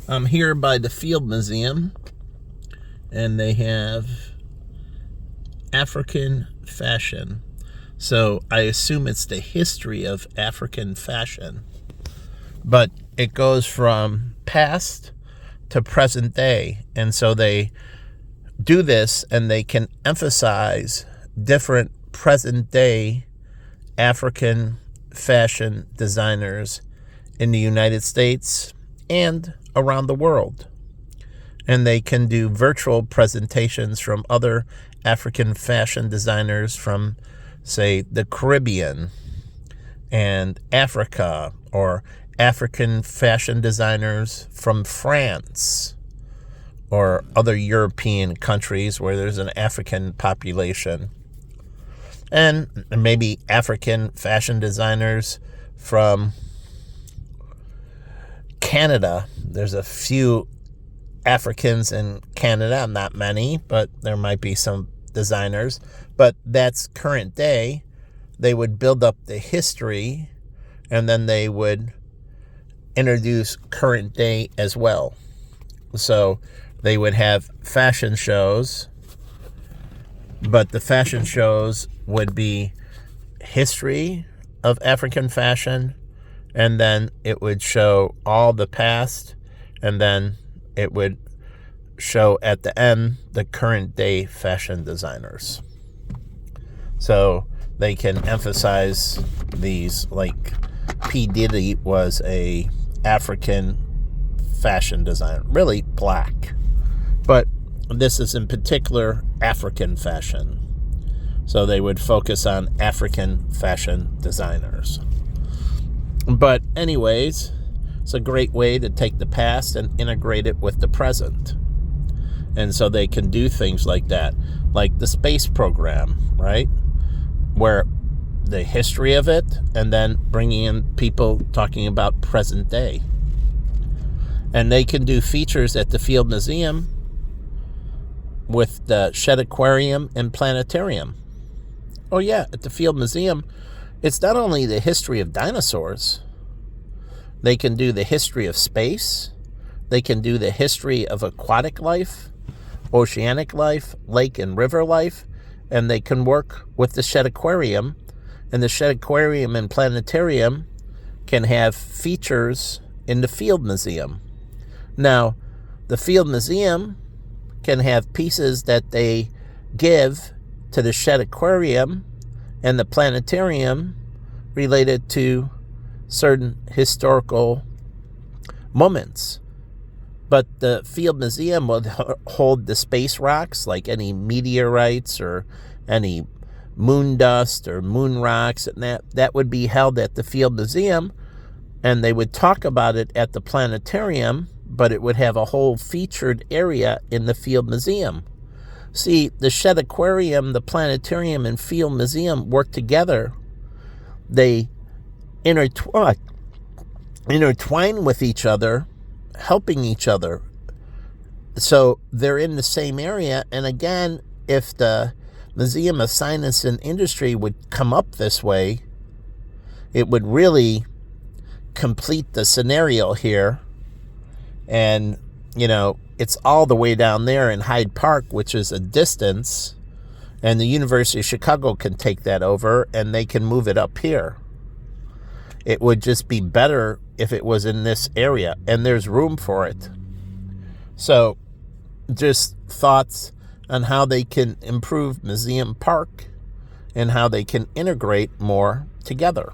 I'm here by the Field Museum, and they have African fashion. So I assume it's the history of African fashion. But it goes from past to present day. And so they do this and they can emphasize different present day African fashion designers in the United States and around the world. And they can do virtual presentations from other African fashion designers from, say, the Caribbean and Africa, or African fashion designers from France or other European countries where there's an African population. And maybe African fashion designers from Canada. There's a few Africans in Canada, not many, but there might be some designers. But that's current day. They would build up the history, and then they would introduce current day as well. So they would have fashion shows, but the fashion shows would be history of African fashion, and then it would show all the past, and then it would show at the end the current day fashion designers. So they can emphasize these, like P. Diddy was a African fashion designer, really black, but this is in particular African fashion. So they would focus on African fashion designers. But anyways, it's a great way to take the past and integrate it with the present. And so they can do things like that, like the space program, right? Where the history of it, and then bringing in people talking about present day. And they can do features at the Field Museum with the Shedd Aquarium and Planetarium. Oh yeah, at the Field Museum, it's not only the history of dinosaurs. They can do the history of space. They can do the history of aquatic life, oceanic life, lake and river life, and they can work with the Shedd Aquarium. And the Shedd Aquarium and Planetarium can have features in the Field Museum. Now, the Field Museum can have pieces that they give to the Shedd Aquarium and the Planetarium related to certain historical moments. But the Field Museum would hold the space rocks, like any meteorites or any moon dust or moon rocks, and that would be held at the Field Museum, and they would talk about it at the Planetarium, but it would have a whole featured area in the Field Museum. See, the Shedd Aquarium, the Planetarium, and Field Museum work together. They intertwine with each other, helping each other. So they're in the same area. And again, if the Museum of Science and Industry would come up this way, it would really complete the scenario here. And, it's all the way down there in Hyde Park, which is a distance, and the University of Chicago can take that over and they can move it up here. It would just be better if it was in this area, and there's room for it. So just thoughts on how they can improve Museum Park and how they can integrate more together.